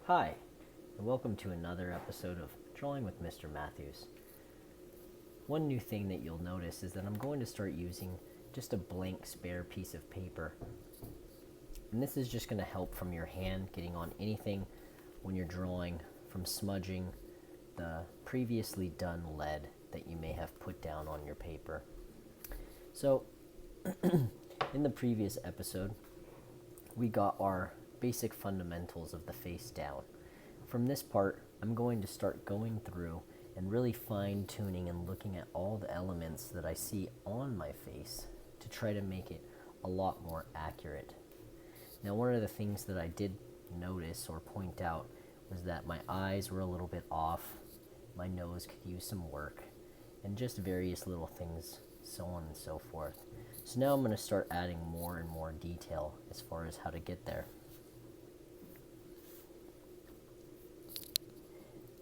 Hi, and welcome to another episode of Drawing with Mr. Mathews. One new thing that you'll notice is that I'm going to start using just a blank spare piece of paper. And this is just going to help from your hand getting on anything when you're drawing, from smudging the previously done lead that you may have put down on your paper. So, in the previous episode, we got our basic fundamentals of the face down. From this part, I'm going to start going through and really fine-tuning and looking at all the elements that I see on my face to try to make it a lot more accurate. Now, one of the things that I did notice or point out was that my eyes were a little bit off, my nose could use some work, and just various little things, so on and so forth. So now I'm going to start adding more and more detail as far as how to get there.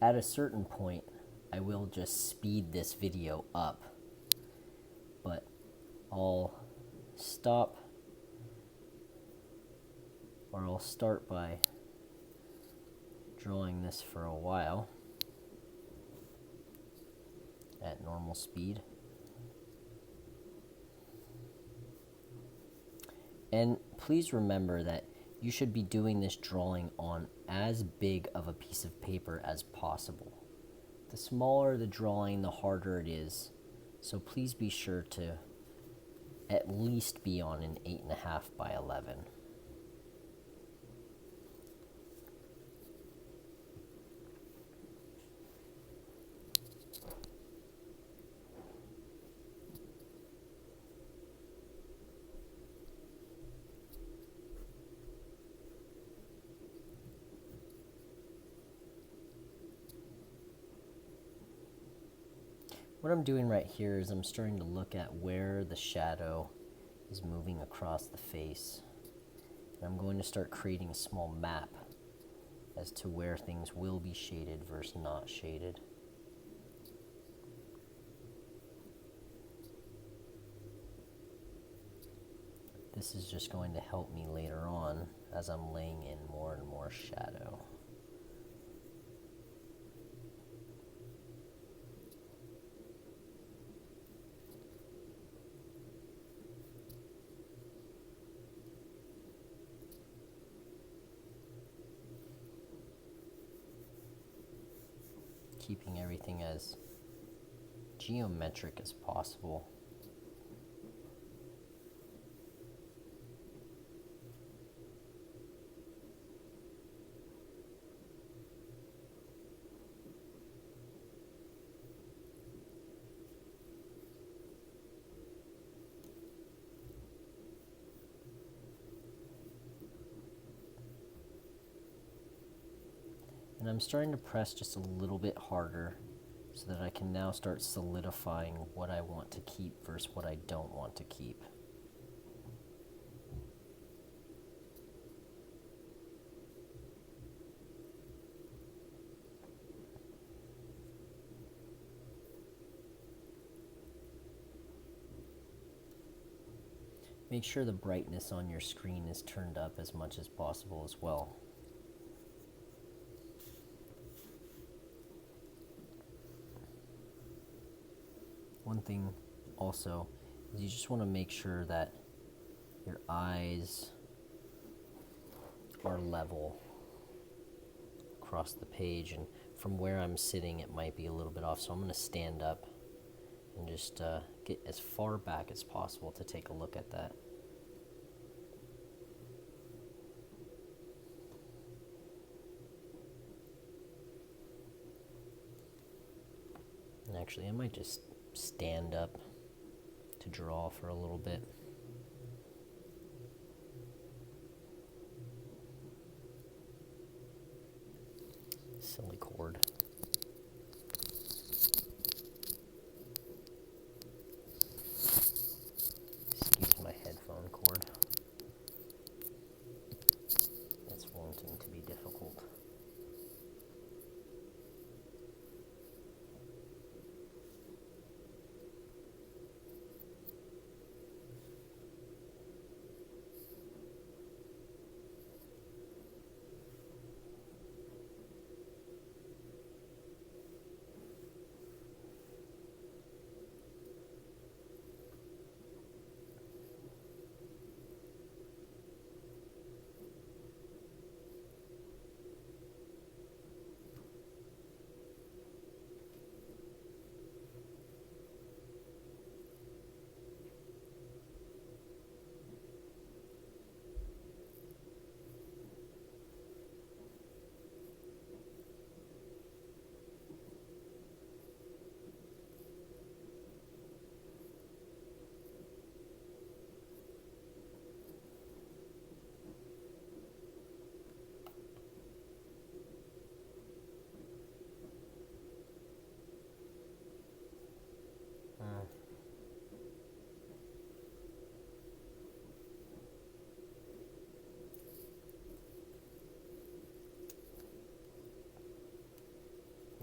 At a certain point, I will just speed this video up, but I'll stop, or I'll start by drawing this for a while at normal speed. And please remember that you should be doing this drawing on as big of a piece of paper as possible. The smaller the drawing, the harder it is. So please be sure to at least be on an 8.5 by 11. What I'm doing right here is I'm starting to look at where the shadow is moving across the face. And I'm going to start creating a small map as to where things will be shaded versus not shaded. This is just going to help me later on as I'm laying in more and more shadow. Keeping everything as geometric as possible. And I'm starting to press just a little bit harder so that I can now start solidifying what I want to keep versus what I don't want to keep. Make sure the brightness on your screen is turned up as much as possible as well. One thing also is you just want to make sure that your eyes are level across the page, and from where I'm sitting it might be a little bit off, so I'm going to stand up and just get as far back as possible to take a look at that. And actually I might just stand up to draw for a little bit. Silly cord. Excuse my headphone cord. It's wanting to be difficult.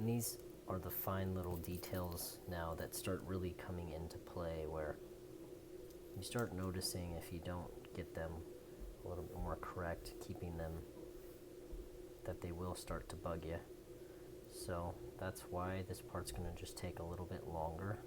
And these are the fine little details now that start really coming into play, where you start noticing if you don't get them a little bit more correct, keeping them, that they will start to bug you. So that's why this part's going to just take a little bit longer.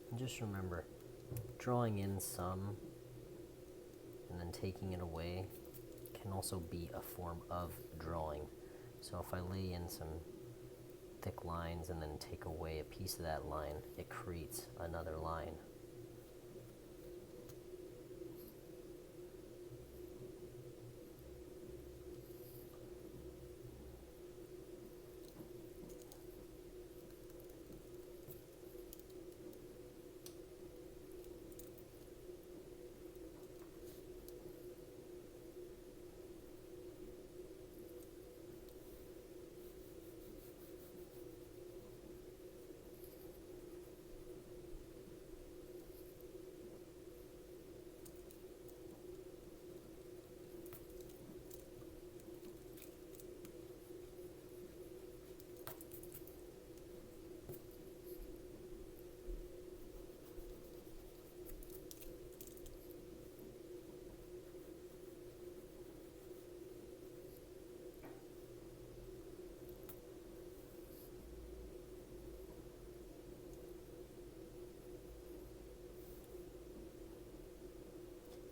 And just remember, drawing in some and then taking it away can also be a form of drawing. So if I lay in some thick lines and then take away a piece of that line, it creates another line.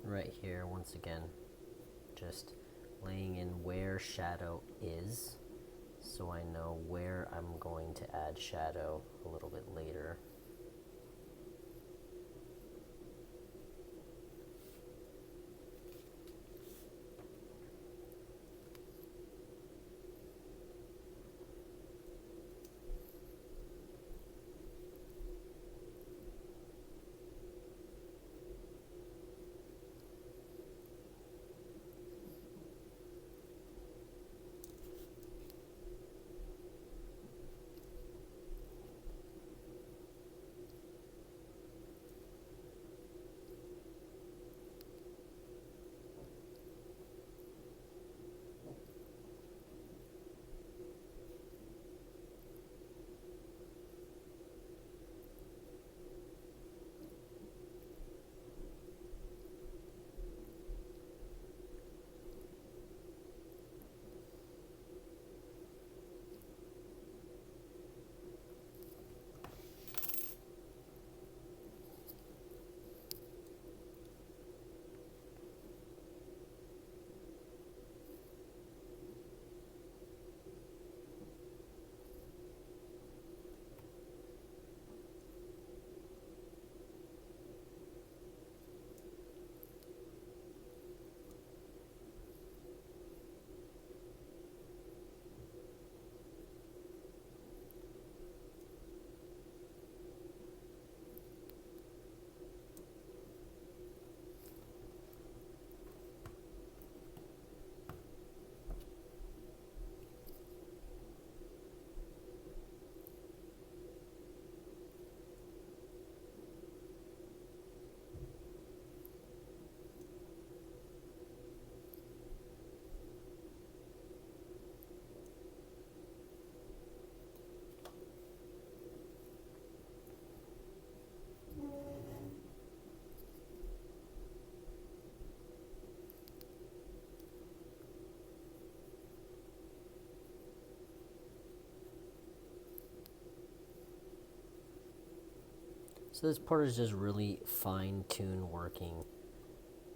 Right here, once again, just laying in where shadow is, so I know where I'm going to add shadow a little bit later. So this part is just really fine-tune working,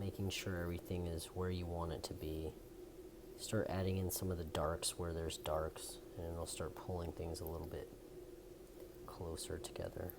making sure everything is where you want it to be. Start adding in some of the darks where there's darks, and it'll start pulling things a little bit closer together.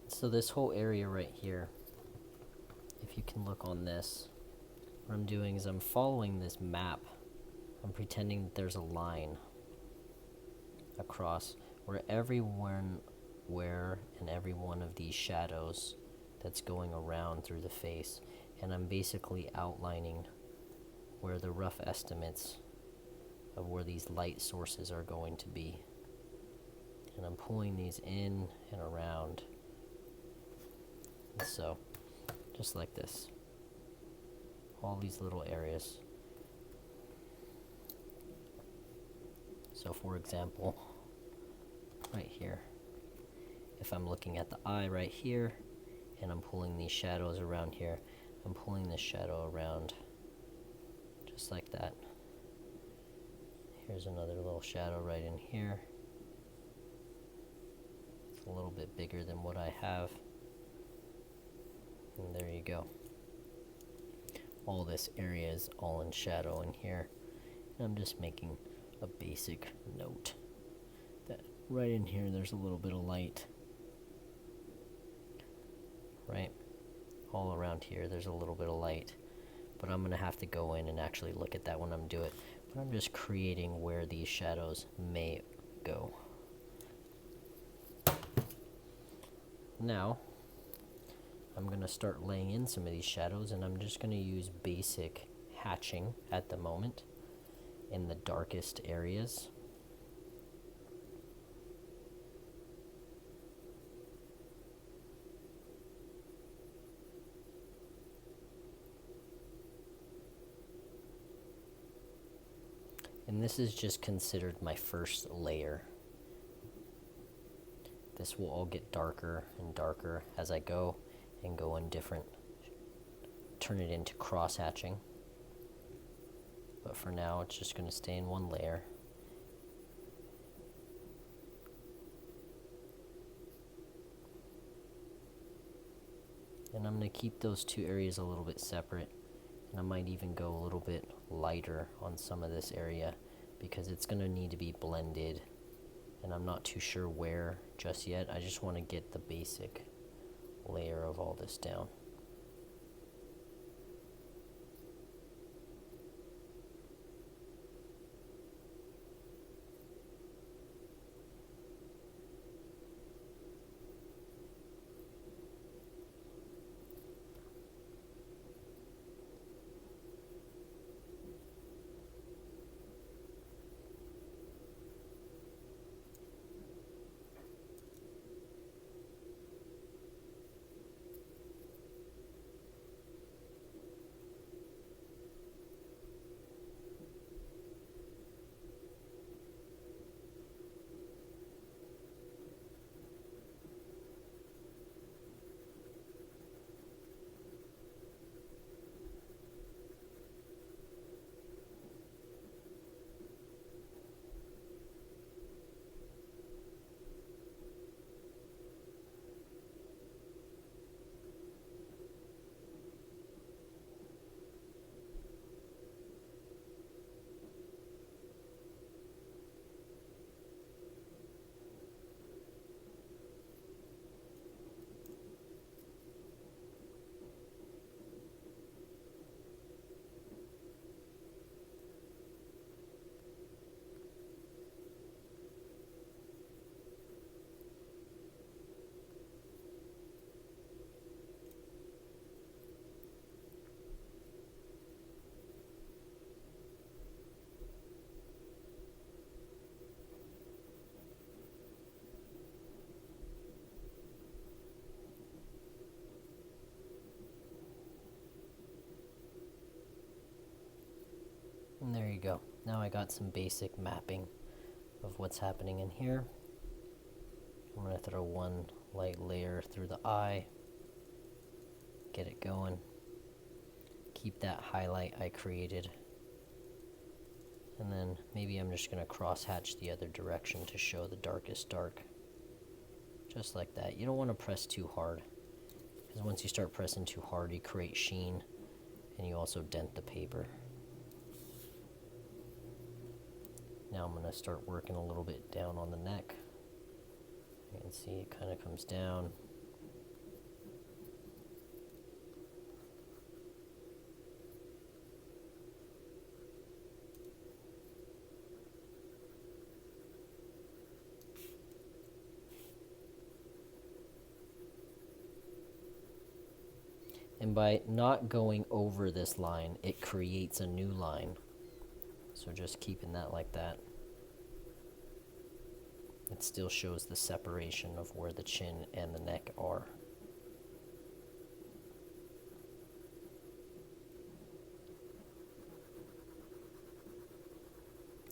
So this whole area right here, if you can look on this, what I'm doing is I'm following this map. I'm pretending that there's a line across where every one of these shadows that's going around through the face, and I'm basically outlining where the rough estimates of where these light sources are going to be. And I'm pulling these in and around. So, just like this. All these little areas. So for example, right here, if I'm looking at the eye right here, and I'm pulling these shadows around here, I'm pulling this shadow around just like that. Here's another little shadow right in here. It's a little bit bigger than what I have. And there you go. All this area is all in shadow in here. And I'm just making a basic note that right in here there's a little bit of light. Right? All around here there's a little bit of light. But I'm going to have to go in and actually look at that when I'm doing it. But I'm just creating where these shadows may go. Now, I'm going to start laying in some of these shadows, and I'm just going to use basic hatching at the moment in the darkest areas. And this is just considered my first layer. This will all get darker and darker as I go and go in different, turn it into cross hatching. But for now, it's just going to stay in one layer. And I'm going to keep those two areas a little bit separate. And I might even go a little bit lighter on some of this area because it's going to need to be blended. And I'm not too sure where just yet. I just want to get the basic layer of all this down. And there you go. Now I got some basic mapping of what's happening in here. I'm going to throw one light layer through the eye, get it going, keep that highlight I created, and then maybe I'm just going to cross hatch the other direction to show the darkest dark. Just like that. You don't want to press too hard, because once you start pressing too hard, you create sheen, and you also dent the paper. Now I'm going to start working a little bit down on the neck. You can see it kind of comes down. And by not going over this line, it creates a new line. So just keeping that like that. It still shows the separation of where the chin and the neck are.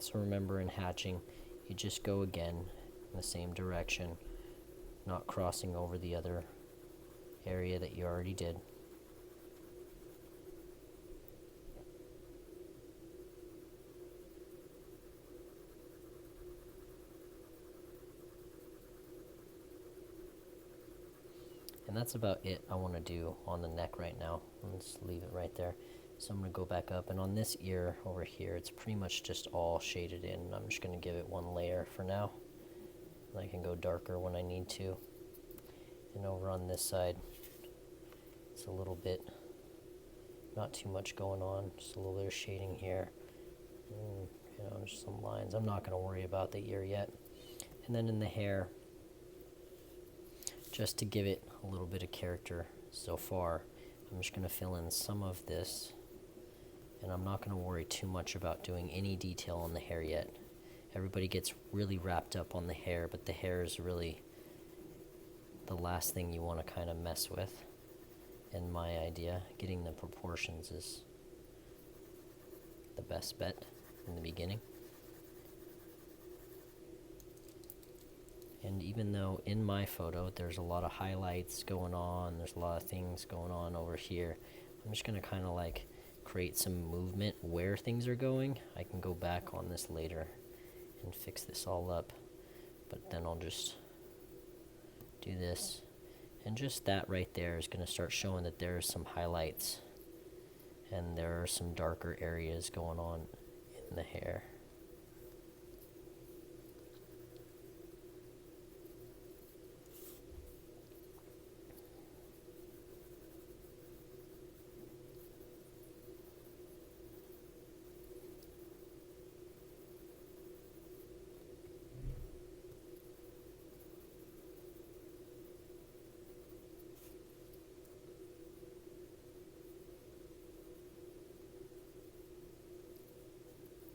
So remember, in hatching, you just go again in the same direction, not crossing over the other area that you already did. And that's about it I want to do on the neck right now. Let's leave it right there. So I'm going to go back up, and on this ear over here, it's pretty much just all shaded in. I'm just going to give it one layer for now. And I can go darker when I need to. And over on this side, it's a little bit, not too much going on, just a little bit of shading here. And, just some lines. I'm not going to worry about the ear yet. And then in the hair, just to give it a little bit of character so far, I'm just going to fill in some of this, and I'm not going to worry too much about doing any detail on the hair yet. Everybody gets really wrapped up on the hair, but the hair is really the last thing you want to kind of mess with. In my idea, getting the proportions is the best bet in the beginning. And even though in my photo there's a lot of highlights going on, there's a lot of things going on over here, I'm just going to kind of like create some movement where things are going. I can go back on this later and fix this all up, but then I'll just do this, and just that right there is going to start showing that there are some highlights and there are some darker areas going on in the hair.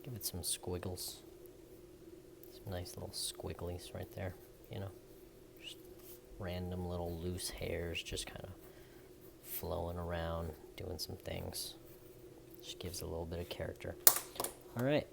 Give it some squiggles. Some nice little squigglies right there, you know. Just random little loose hairs just kind of flowing around, doing some things. Just gives a little bit of character. All right.